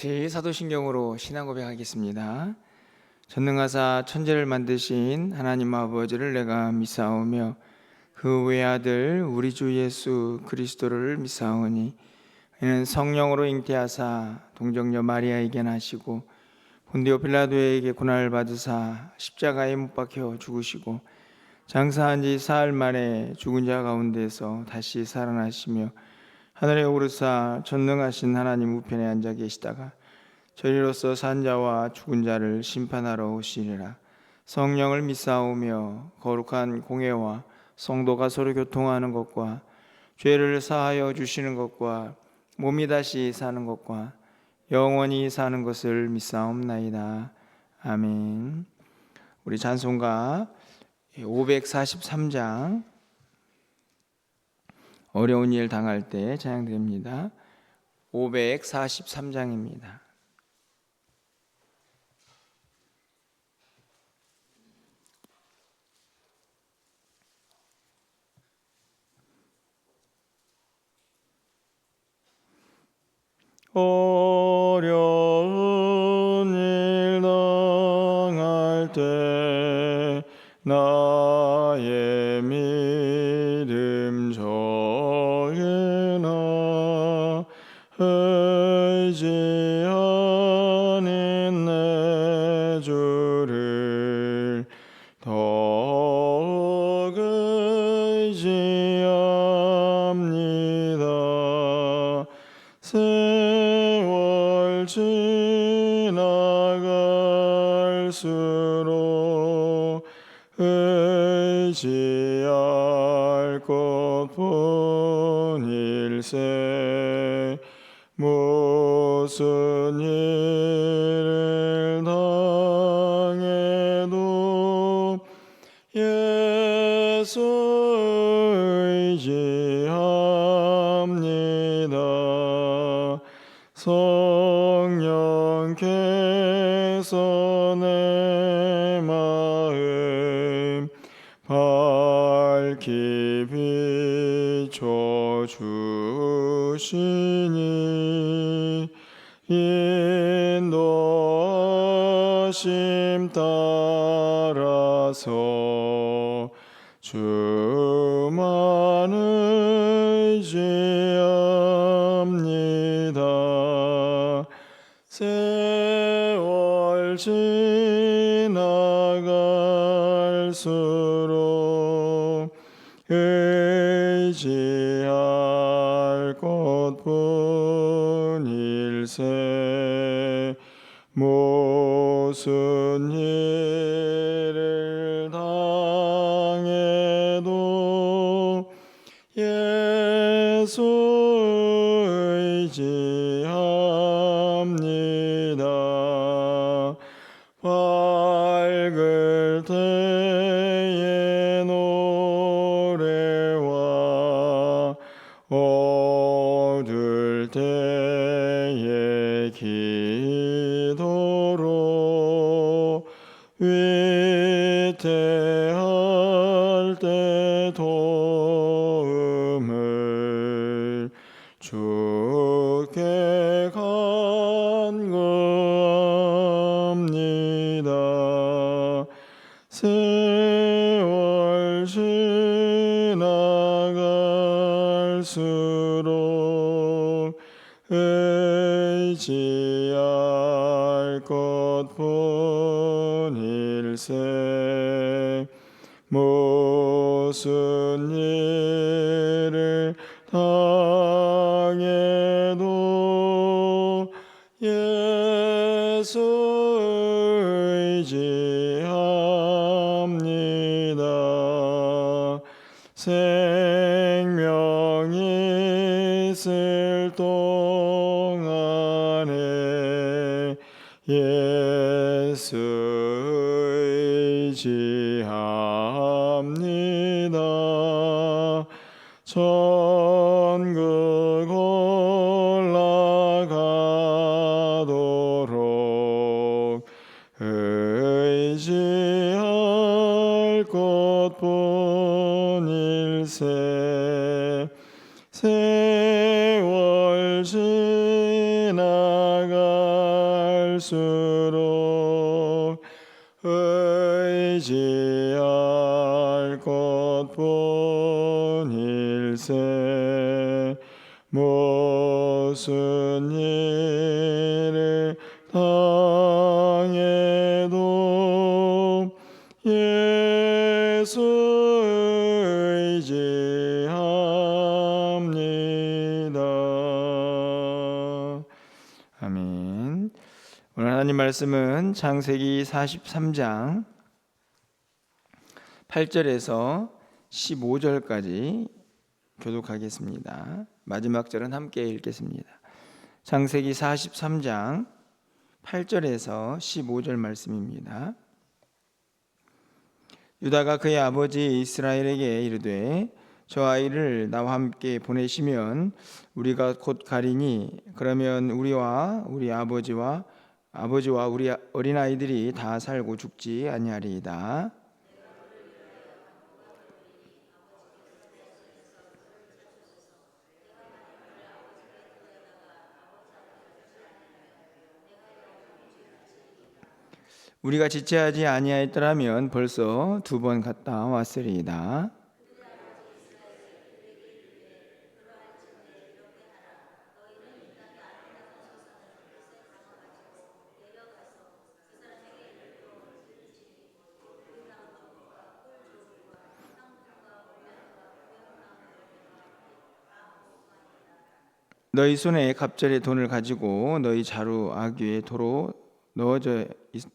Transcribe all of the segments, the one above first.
제 사도신경으로 신앙 고백하겠습니다. 전능하사 천지를 만드신 하나님 아버지를 내가 믿사오며 그 외아들 우리 주 예수 그리스도를 믿사오니 이는 성령으로 잉태하사 동정녀 마리아에게 나시고 본디오 빌라도에게 고난을 받으사 십자가에 못 박혀 죽으시고 장사한 지 사흘 만에 죽은 자 가운데서 다시 살아나시며 하늘에 오르사 전능하신 하나님 우편에 앉아 계시다가 저리로서 산 자와 죽은 자를 심판하러 오시리라. 성령을 믿사오며 거룩한 공회와 성도가 서로 교통하는 것과 죄를 사하여 주시는 것과 몸이 다시 사는 것과 영원히 사는 것을 믿사옵나이다. 아멘. 우리 찬송가 543장 어려운 일 당할 때 찬양드립니다. 543장입니다. 어려운 일 당할 때 나의 믿음 저게나 의지하는 내 주를 더욱 의지합니다. 세월 지나갈수록 의지할 것뿐일세. 무슨 일을 당해도 예수 의지합니다. 성령께서 내 마음 밝히 비춰주시니 인도하심 따라서 주만 의지합니다. 세월 지나갈수록 의지할 것뿐일세. 무슨 일을 당해도 예수 의지합니다. 밝을 때의 노래와 어두울 때의 기도로 위태할 때 도움을 주께 간구합니다. 세월 지나갈수록 의지할 것뿐일세. 무슨 일을 당해도 예수 의지합니다. 생명이 있을 동안에 예수 의지합니다. 천국 올라가도록 의지할 것뿐일세. 세월 지나가 갈수록 의지할 것뿐일세. 무슨 일을 당해도 예수 의지합니다. 아멘. 오늘 하나님 말씀은 창세기 43장 8절에서 15절까지 교독하겠습니다. 마지막 절은 함께 읽겠습니다. 창세기 43장 8절에서 15절 말씀입니다. 유다가 그의 아버지 이스라엘에게 이르되 저 아이를 나와 함께 보내시면 우리가 곧 가리니 그러면 우리와 우리 아버지와 우리 어린아이들이 다 살고 죽지 아니하리이다. 우리가 지체하지 아니하였더라면 벌써 2번 갔다 왔으리이다. 너희 손에 갑절의 돈을 가지고 너희 자루 아귀에 도로 넣어져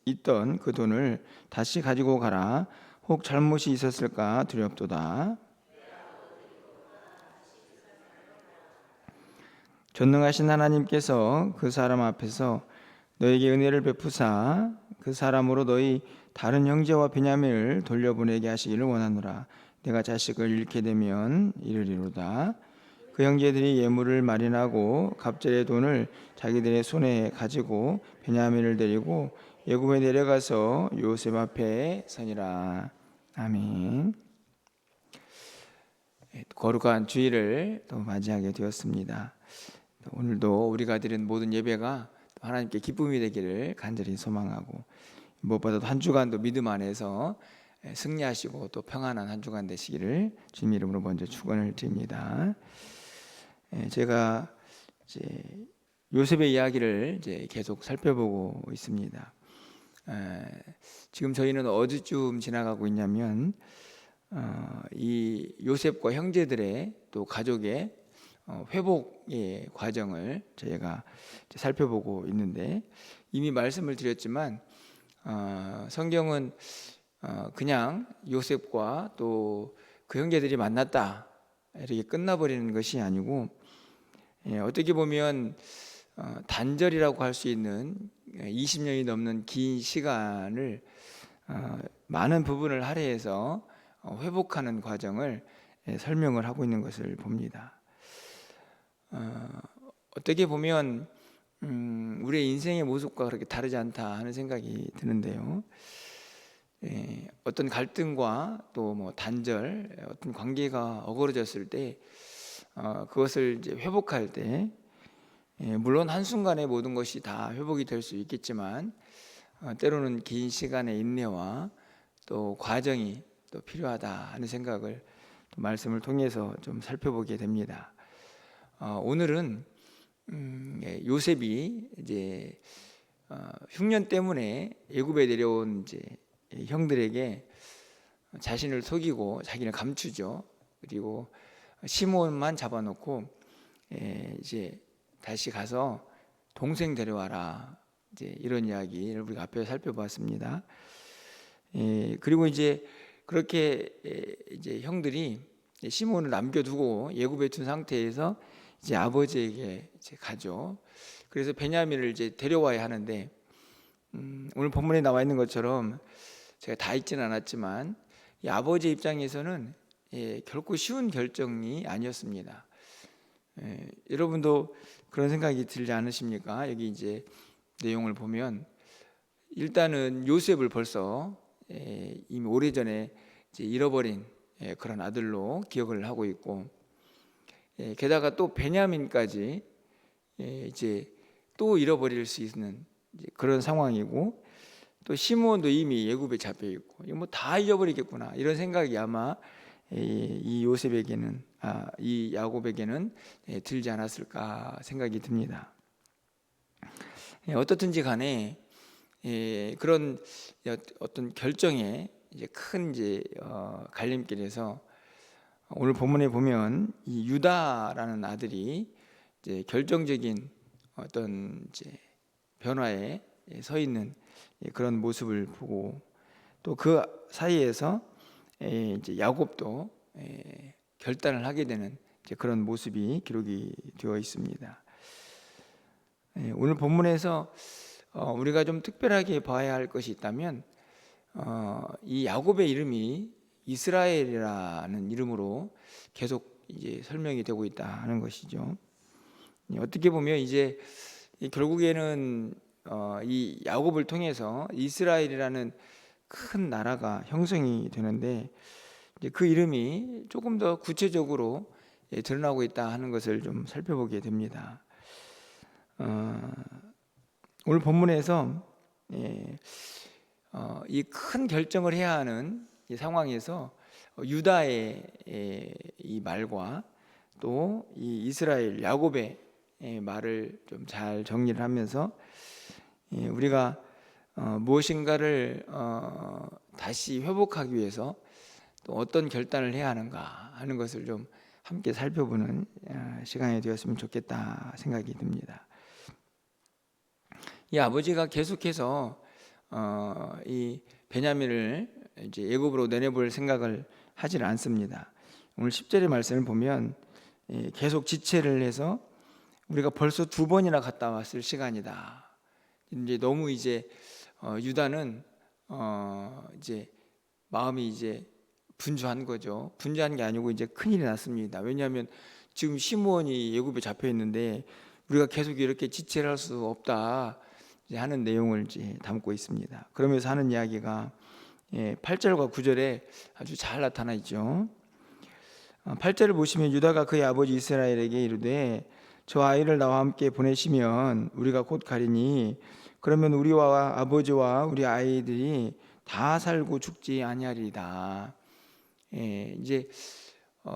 있던 그 돈을 다시 가지고 가라. 혹 잘못이 있었을까 두렵도다. 전능하신 하나님께서 그 사람 앞에서 너에게 은혜를 베푸사 그 사람으로 너희 다른 형제와 베냐민을 돌려보내게 하시기를 원하노라. 내가 자식을 잃게 되면 이르리로다. 그 형제들이 예물을 마련하고 갑절의 돈을 자기들의 손에 가지고 베냐민을 데리고 애굽에 내려가서 요셉 앞에 서니라. 아멘. 거룩한 주일을 또 맞이하게 되었습니다. 오늘도 우리가 드린 모든 예배가 하나님께 기쁨이 되기를 간절히 소망하고 무엇보다도 한 주간도 믿음 안에서 승리하시고 또 평안한 한 주간 되시기를 주님 이름으로 먼저 축원을 드립니다. 제가 이제 요셉의 이야기를 이제 계속 살펴보고 있습니다. 지금 저희는 어디쯤 지나가고 있냐면 이 요셉과 형제들의 또 가족의 회복의 과정을 저희가 살펴보고 있는데 이미 말씀을 드렸지만 성경은 그냥 요셉과 또 그 형제들이 만났다 이렇게 끝나버리는 것이 아니고 어떻게 보면 단절이라고 할 수 있는 20년이 넘는 긴 시간을 많은 부분을 할애해서 회복하는 과정을 설명을 하고 있는 것을 봅니다. 어떻게 보면 우리의 인생의 모습과 그렇게 다르지 않다 하는 생각이 드는데요. 어떤 갈등과 또 뭐 단절, 어떤 관계가 어그러졌을 때 그것을 이제 회복할 때 물론 한순간에 모든 것이 다 회복이 될 수 있겠지만 때로는 긴 시간의 인내와 또 과정이 또 필요하다 하는 생각을 또 말씀을 통해서 좀 살펴보게 됩니다. 오늘은 요셉이 이제 흉년 때문에 애굽에 내려온 이제 형들에게 자신을 속이고 자기를 감추죠. 그리고 시몬만 잡아놓고 이제 다시 가서 동생 데려와라. 이제 이런 이야기를 우리가 앞에 살펴봤습니다. 그리고 이제 그렇게 이제 형들이 시몬을 남겨두고 애굽에 둔 상태에서 이제 아버지에게 이제 가죠. 그래서 베냐민을 이제 데려와야 하는데 오늘 본문에 나와 있는 것처럼 제가 다 읽지는 않았지만 이 아버지 입장에서는 결코 쉬운 결정이 아니었습니다. 여러분도 그런 생각이 들지 않으십니까? 여기 이제 내용을 보면 일단은 요셉을 벌써 이미 오래전에 이제 잃어버린 그런 아들로 기억을 하고 있고 게다가 또 베냐민까지 이제 또 잃어버릴 수 있는 이제 그런 상황이고, 또 시므온도 이미 애굽에 잡혀 있고, 이거 뭐 다 잊어버리겠구나 이런 생각이 아마 이 요셉에게는, 이 야곱에게는 들지 않았을까 생각이 듭니다. 어떻든지 간에 그런 어떤 결정에 이제 큰 갈림길에서 오늘 본문에 보면 이 유다라는 아들이 이제 결정적인 어떤 이제 변화에 서 있는 그런 모습을 보고, 또 그 사이에서 이제 야곱도 결단을 하게 되는 이제 그런 모습이 기록이 되어 있습니다. 오늘 본문에서 우리가 좀 특별하게 봐야 할 것이 있다면, 이 야곱의 이름이 이스라엘이라는 이름으로 계속 이제 설명이 되고 있다 하는 것이죠. 어떻게 보면 이제 결국에는 이 야곱을 통해서 이스라엘이라는 큰 나라가 형성이 되는데, 이제 그 이름이 조금 더 구체적으로 드러나고 있다 하는 것을 좀 살펴보게 됩니다. 오늘 본문에서 이 큰 결정을 해야 하는 이 상황에서 유다의 이 말과 또 이 이스라엘 야곱의 말을 좀 잘 정리를 하면서 우리가 무엇인가를 다시 회복하기 위해서 또 어떤 결단을 해야 하는가 하는 것을 좀 함께 살펴보는 시간이 되었으면 좋겠다 생각이 듭니다. 이 아버지가 계속해서 이 베냐민을 이제 애굽으로 내려볼 생각을 하질 않습니다. 오늘 10절의 말씀을 보면 계속 지체를 해서 우리가 벌써 2번이나 갔다 왔을 시간이다. 이제 너무 이제 유다는 이제 마음이 이제 분주한 거죠. 분주한 게 아니고 이제 큰일이 났습니다. 왜냐하면 지금 시므온이 애굽에 잡혀 있는데 우리가 계속 이렇게 지체를 할 수 없다 하는 내용을 이제 담고 있습니다. 그러면서 하는 이야기가 8절과 9절에 아주 잘 나타나 있죠. 8절을 보시면 유다가 그의 아버지 이스라엘에게 이르되 저 아이를 나와 함께 보내시면 우리가 곧 가리니 그러면 우리와 아버지와 우리 아이들이 다 살고 죽지 아니하리이다. 이제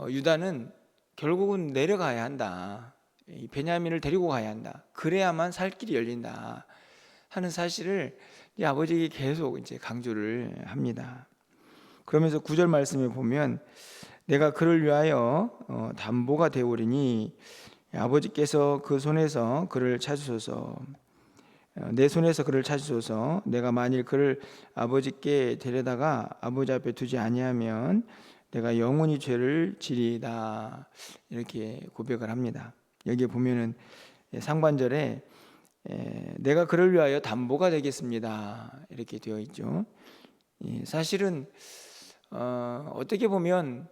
유다는 결국은 내려가야 한다. 베냐민을 데리고 가야 한다. 그래야만 살 길이 열린다 하는 사실을 이 아버지에게 계속 이제 강조를 합니다. 그러면서 9절 말씀에 보면 내가 그를 위하여 담보가 되오리니 아버지께서 그 손에서 그를 찾으소서. 내 손에서 그를 찾으소서. 내가 만일 그를 아버지께 데려다가 아버지 앞에 두지 아니하면 내가 영원히 죄를 지리이다. 이렇게 고백을 합니다. 여기에 보면은 상반절에 내가 그를 위하여 담보가 되겠습니다. 이렇게 되어 있죠. 사실은 어떻게 보면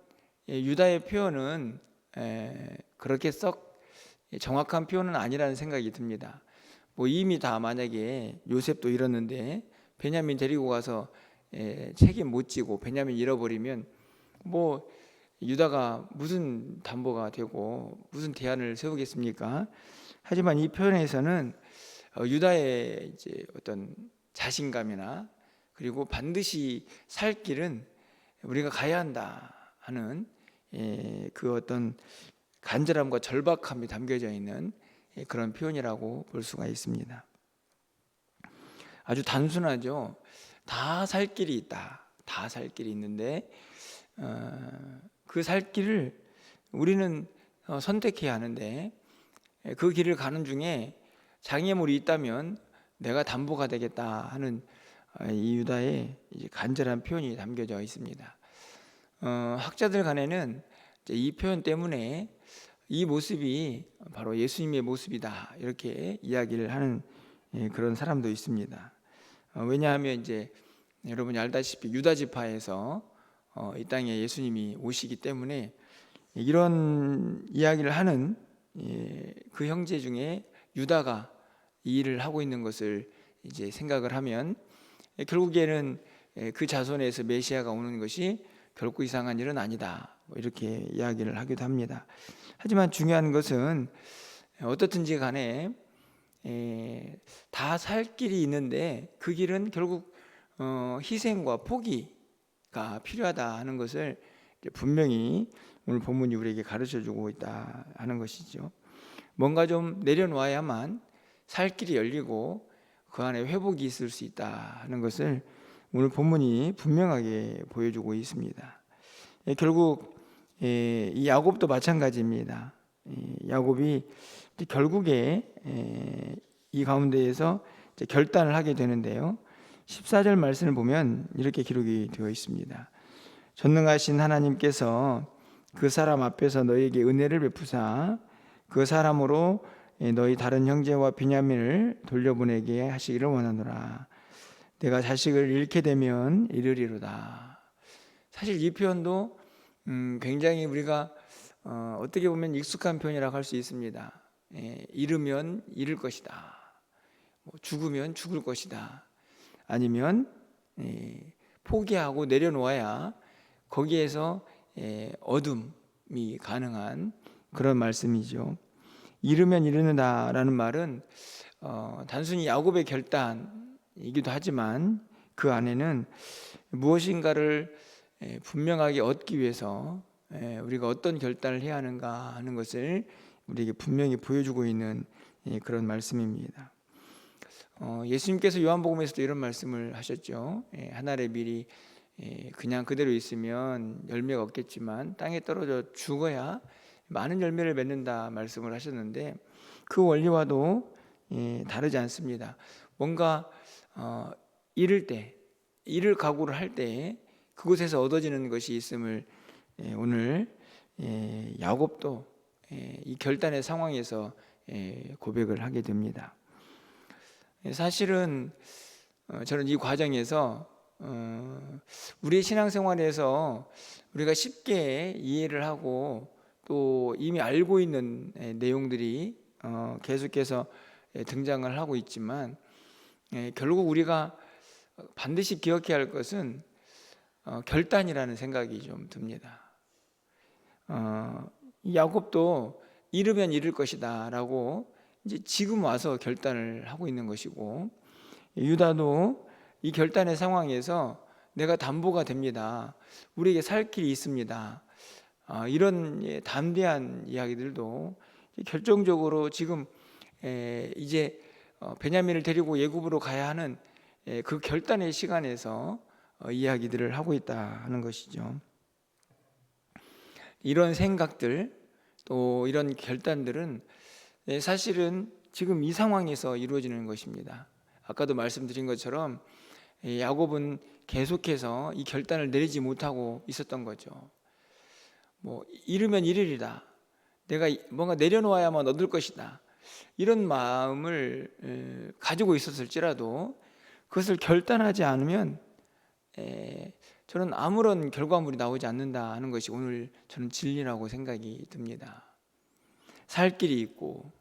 유다의 표현은 그렇게 썩 정확한 표현은 아니라는 생각이 듭니다. 뭐 이미 다 만약에 요셉도 잃었는데 베냐민 데리고 가서 책임 못 지고 베냐민 잃어버리면 뭐 유다가 무슨 담보가 되고 무슨 대안을 세우겠습니까? 하지만 이 표현에서는 유다의 이제 어떤 자신감이나 그리고 반드시 살 길은 우리가 가야 한다 하는 그 어떤 간절함과 절박함이 담겨져 있는 그런 표현이라고 볼 수가 있습니다. 아주 단순하죠. 다 살 길이 있다. 다 살 길이 있는데 그 살 길을 우리는 선택해야 하는데 그 길을 가는 중에 장애물이 있다면 내가 담보가 되겠다 하는 이 유다의 간절한 표현이 담겨져 있습니다. 학자들 간에는 이 표현 때문에 이 모습이 바로 예수님의 모습이다 이렇게 이야기를 하는 그런 사람도 있습니다. 왜냐하면 이제 여러분이 알다시피 유다 지파에서 이 땅에 예수님이 오시기 때문에 이런 이야기를 하는 그 형제 중에 유다가 이 일을 하고 있는 것을 이제 생각을 하면 결국에는 그 자손에서 메시아가 오는 것이 결코 이상한 일은 아니다 이렇게 이야기를 하기도 합니다. 하지만 중요한 것은 어떻든지 간에 다 살 길이 있는데 그 길은 결국 희생과 포기가 필요하다 하는 것을 분명히 오늘 본문이 우리에게 가르쳐주고 있다 하는 것이죠. 뭔가 좀 내려놓아야만 살 길이 열리고 그 안에 회복이 있을 수 있다 하는 것을 오늘 본문이 분명하게 보여주고 있습니다. 결국 이 야곱도 마찬가지입니다. 야곱이 결국에 이 가운데에서 결단을 하게 되는데요. 14절 말씀을 보면 이렇게 기록이 되어 있습니다. 전능하신 하나님께서 그 사람 앞에서 너희에게 은혜를 베푸사 그 사람으로 너희 다른 형제와 베냐민을 돌려보내게 하시기를 원하노라. 내가 자식을 잃게 되면 잃으리로다. 사실 이 표현도 굉장히 우리가 어떻게 보면 익숙한 표현이라고 할 수 있습니다. 잃으면 잃을 것이다. 죽으면 죽을 것이다. 아니면 포기하고 내려놓아야 거기에서 얻음이 가능한 그런 말씀이죠. 잃으면 잃는다라는 말은 단순히 야곱의 결단이기도 하지만 그 안에는 무엇인가를 분명하게 얻기 위해서 우리가 어떤 결단을 해야 하는가 하는 것을 우리에게 분명히 보여주고 있는 그런 말씀입니다. 예수님께서 요한복음에서도 이런 말씀을 하셨죠. 한 알의 밀이 그냥 그대로 있으면 열매가 없겠지만 땅에 떨어져 죽어야 많은 열매를 맺는다 말씀을 하셨는데 그 원리와도 다르지 않습니다. 뭔가 잃을 때, 잃을 각오를 할 때 그곳에서 얻어지는 것이 있음을 오늘 야곱도 이 결단의 상황에서 고백을 하게 됩니다. 사실은 저는 이 과정에서 우리의 신앙생활에서 우리가 쉽게 이해를 하고 또 이미 알고 있는 내용들이 계속해서 등장을 하고 있지만 결국 우리가 반드시 기억해야 할 것은 결단이라는 생각이 좀 듭니다. 야곱도 잃으면 잃을 것이다 라고 이제 지금 와서 결단을 하고 있는 것이고, 유다도 이 결단의 상황에서 내가 담보가 됩니다, 우리에게 살 길이 있습니다, 이런 담대한 이야기들도 결정적으로 지금 이제 베냐민을 데리고 예굽으로 가야 하는 그 결단의 시간에서 이야기들을 하고 있다 하는 것이죠. 이런 생각들 또 이런 결단들은 사실은 지금 이 상황에서 이루어지는 것입니다. 아까도 말씀드린 것처럼 야곱은 계속해서 이 결단을 내리지 못하고 있었던 거죠. 잃으면 잃으리라, 내가 뭔가 내려놓아야만 얻을 것이다, 이런 마음을 가지고 있었을지라도 그것을 결단하지 않으면 저는 아무런 결과물이 나오지 않는다 하는 것이 오늘 저는 진리라고 생각이 듭니다. 살 길이 있고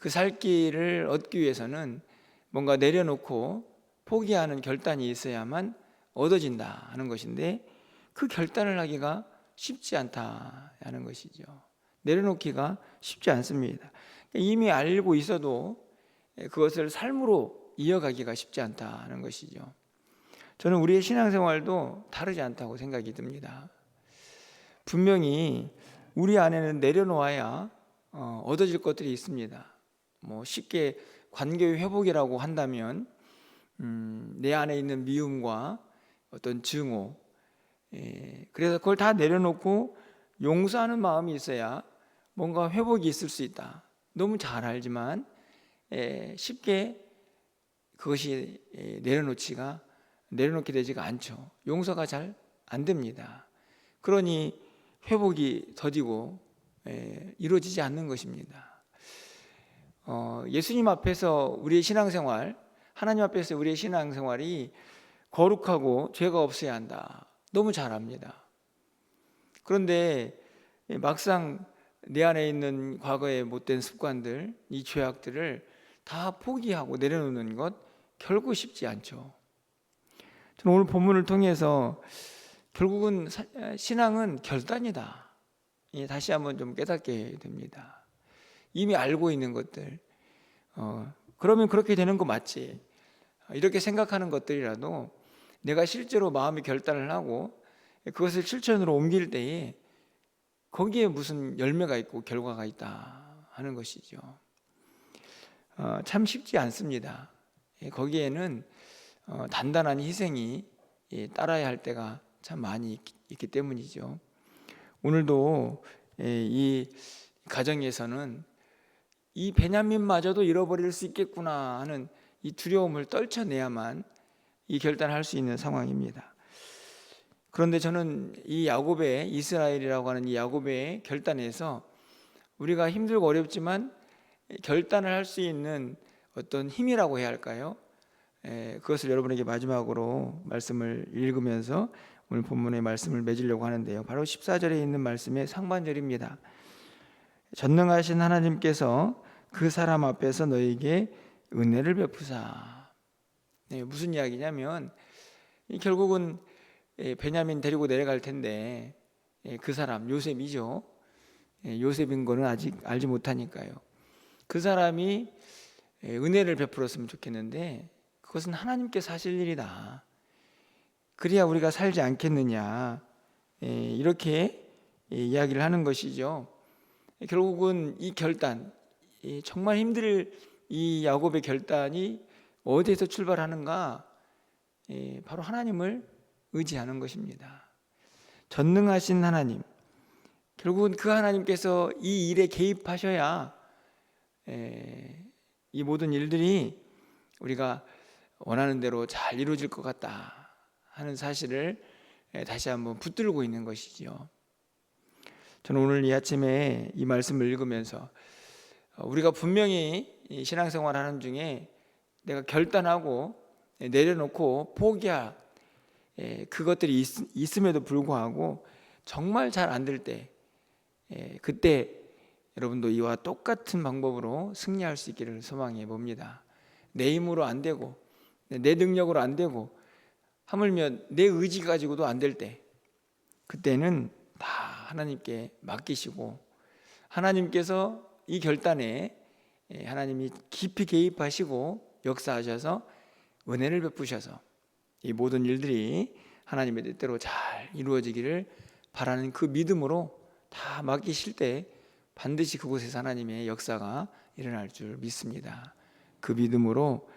그 살 길을 얻기 위해서는 뭔가 내려놓고 포기하는 결단이 있어야만 얻어진다 하는 것인데 그 결단을 하기가 쉽지 않다 하는 것이죠. 내려놓기가 쉽지 않습니다. 이미 알고 있어도 그것을 삶으로 이어가기가 쉽지 않다 하는 것이죠. 저는 우리의 신앙생활도 다르지 않다고 생각이 듭니다. 분명히 우리 안에는 내려놓아야 얻어질 것들이 있습니다. 쉽게 관계의 회복이라고 한다면 내 안에 있는 미움과 어떤 증오, 그래서 그걸 다 내려놓고 용서하는 마음이 있어야 뭔가 회복이 있을 수 있다. 너무 잘 알지만 쉽게 그것이 내려놓게 되지가 않죠. 용서가 잘 안 됩니다. 그러니 회복이 더디고 이루어지지 않는 것입니다. 예수님 앞에서 우리의 신앙생활, 하나님 앞에서 우리의 신앙생활이 거룩하고 죄가 없어야 한다, 너무 잘 압니다. 그런데 막상 내 안에 있는 과거의 못된 습관들, 이 죄악들을 다 포기하고 내려놓는 것 결코 쉽지 않죠. 저는 오늘 본문을 통해서 결국은 신앙은 결단이다, 다시 한번 좀 깨닫게 됩니다. 이미 알고 있는 것들, 그러면 그렇게 되는 거 맞지, 이렇게 생각하는 것들이라도 내가 실제로 마음의 결단을 하고 그것을 실천으로 옮길 때에 거기에 무슨 열매가 있고 결과가 있다 하는 것이죠. 참 쉽지 않습니다. 거기에는 단단한 희생이 따라야 할 때가 참 많이 있기 때문이죠. 오늘도 이 가정에서는 이 베냐민마저도 잃어버릴 수 있겠구나 하는 이 두려움을 떨쳐내야만 이 결단을 할 수 있는 상황입니다. 그런데 저는 이 야곱의, 이스라엘이라고 하는 이 야곱의 결단에서 우리가 힘들고 어렵지만 결단을 할 수 있는 어떤 힘이라고 해야 할까요? 그것을 여러분에게 마지막으로 말씀을 읽으면서 오늘 본문의 말씀을 맺으려고 하는데요, 바로 14절에 있는 말씀의 상반절입니다. 전능하신 하나님께서 그 사람 앞에서 너에게 은혜를 베푸사. 무슨 이야기냐면 결국은 베냐민 데리고 내려갈 텐데 그 사람 요셉이죠. 요셉인 거는 아직 알지 못하니까요. 그 사람이 은혜를 베풀었으면 좋겠는데 그것은 하나님께서 하실 일이다. 그래야 우리가 살지 않겠느냐, 이렇게 이야기를 하는 것이죠. 결국은 이 결단, 정말 힘들 이 야곱의 결단이 어디에서 출발하는가? 바로 하나님을 의지하는 것입니다. 전능하신 하나님, 결국은 그 하나님께서 이 일에 개입하셔야 이 모든 일들이 우리가 원하는 대로 잘 이루어질 것 같다 하는 사실을 다시 한번 붙들고 있는 것이죠. 저는 오늘 이 아침에 이 말씀을 읽으면서 우리가 분명히 신앙생활하는 중에 내가 결단하고 내려놓고 포기할 그것들이 있음에도 불구하고 정말 잘 안 될 때, 그때 여러분도 이와 똑같은 방법으로 승리할 수 있기를 소망해 봅니다. 내 힘으로 안 되고 내 능력으로 안 되고 하물며 내 의지 가지고도 안 될 때, 그때는 다 하나님께 맡기시고 하나님께서 이 결단에 하나님이 깊이 개입하시고 역사하셔서 은혜를 베푸셔서 이 모든 일들이 하나님의 뜻대로 잘 이루어지기를 바라는 그 믿음으로 다 맡기실 때 반드시 그곳에서 하나님의 역사가 일어날 줄 믿습니다. 그 믿음으로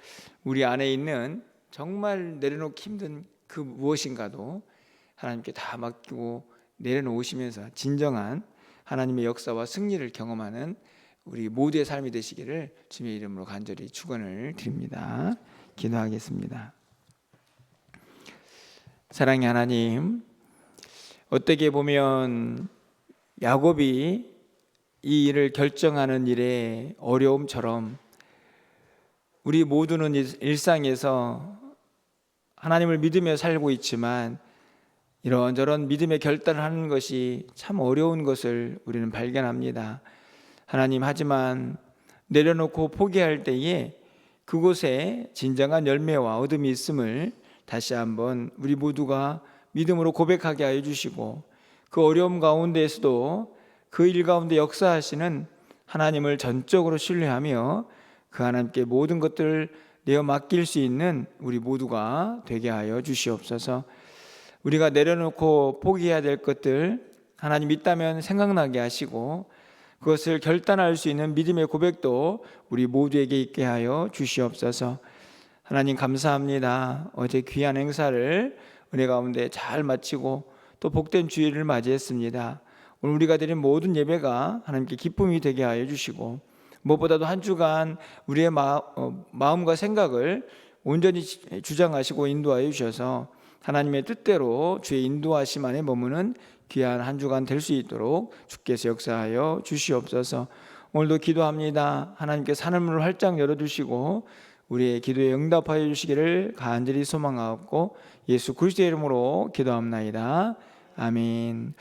우리 안에 있는 정말 내려놓기 힘든 그 무엇인가도 하나님께 다 맡기고 내려놓으시면서 진정한 하나님의 역사와 승리를 경험하는 우리 모두의 삶이 되시기를 주님의 이름으로 간절히 축원을 드립니다. 기도하겠습니다. 사랑의 하나님, 어떻게 보면 야곱이 이 일을 결정하는 일의 어려움처럼 우리 모두는 일상에서 하나님을 믿으며 살고 있지만 이런저런 믿음의 결단을 하는 것이 참 어려운 것을 우리는 발견합니다. 하나님, 하지만 내려놓고 포기할 때에 그곳에 진정한 열매와 얻음이 있음을 다시 한번 우리 모두가 믿음으로 고백하게 하여 주시고, 그 어려움 가운데에서도 그 일 가운데 역사하시는 하나님을 전적으로 신뢰하며 그 하나님께 모든 것들을 내어 맡길 수 있는 우리 모두가 되게 하여 주시옵소서. 우리가 내려놓고 포기해야 될 것들 하나님 있다면 생각나게 하시고 그것을 결단할 수 있는 믿음의 고백도 우리 모두에게 있게 하여 주시옵소서. 하나님 감사합니다. 어제 귀한 행사를 은혜 가운데 잘 마치고 또 복된 주일을 맞이했습니다. 오늘 우리가 드린 모든 예배가 하나님께 기쁨이 되게 하여 주시고 무엇보다도 한 주간 우리의 마음과 생각을 온전히 주장하시고 인도하여 주셔서 하나님의 뜻대로 주의 인도하심 안에 머무는 귀한 한 주간 될 수 있도록 주께서 역사하여 주시옵소서. 오늘도 기도합니다. 하나님께서 하늘문을 활짝 열어주시고 우리의 기도에 응답하여 주시기를 간절히 소망하옵고 예수 그리스도의 이름으로 기도합나이다. 아멘.